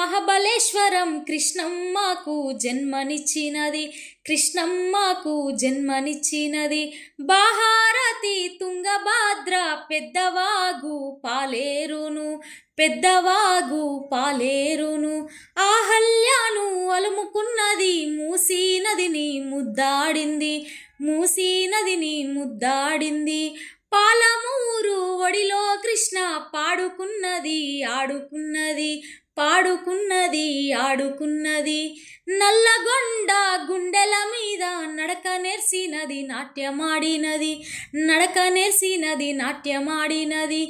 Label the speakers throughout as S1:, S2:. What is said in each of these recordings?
S1: మహాబలేశ్వరం కృష్ణమ్మకు జన్మనిచ్చినది, కృష్ణమ్మకు జన్మనిచ్చినది. భారతి తుంగభద్ర పెద్దవాగు పాలేరును, పెద్దవాగు పాలేరును. ఆహల్యాను అలుముకున్నది, మూసీ నదిని ముద్దాడింది, మూసీ నదిని ముద్దాడింది. పాలమూరు ఒడిలో కృష్ణ పాడుకున్నది ఆడుకున్నది, పాడుకున్నది ఆడుకున్నది. నల్లగొండ గుండెల మీద నడక నేర్సినది, నాట్యమాడినది, నడక నేర్సినది, నాట్యమాడినది.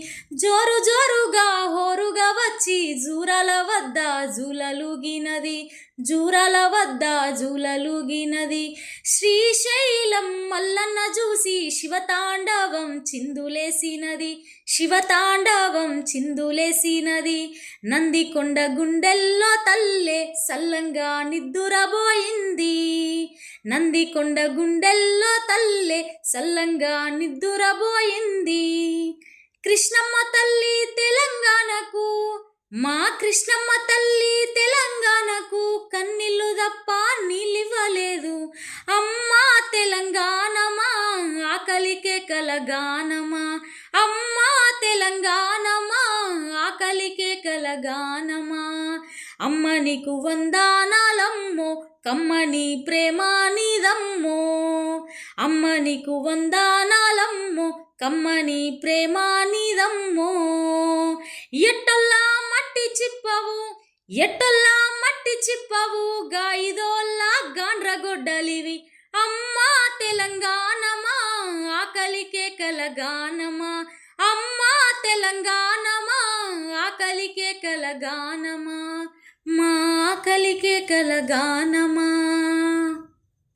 S1: జోరు జోరుగా హోరుగా వచ్చి జూరాల వద్ద జూలలుగినది, జూరాల వద్ద జూలలుగినది. శ్రీశైలం మల్లన్న చూసి శివతాండవం చిందులేసినది, శివతాండవం చిందులేసినది. నందికొండ గుండెల్లో తల్లే సల్లంగా నిద్దురబోయింది, నందికొండ గుండెల్లో తల్లే సల్లంగా నిద్దురబోయింది. కృష్ణమ్మ తల్లి తెలంగాణకు, మా కృష్ణమ్మ తల్లి తెలంగాణకు కన్నీళ్ళు తప్ప నీళ్ళివ్వలేదు. అమ్మా తెలంగాణమా ఆకలికే కలగానమా, అమ్మా తెలంగాణమా ఆకలికే కలగానమా. అమ్మ నీకు వందనాలమ్మో కమ్మని ప్రేమ నీదమ్మో, అమ్మ నీకు వందనాలమ్మో కమ్మని ప్రేమ నీదమ్మో. ఎట్టొల్లా మట్టి చిప్పవు, ఎట్టొల్లా మట్టి చిప్పవు, గాయిదోల్లా గాండ్రగొడ్డలివి. అమ్మా తెలంగాణమా ఆకలికే కలగానమా, అమ్మా తెలంగాణమా ఆకలికే కలగానమా, మా ఆకలికే కలగానమా.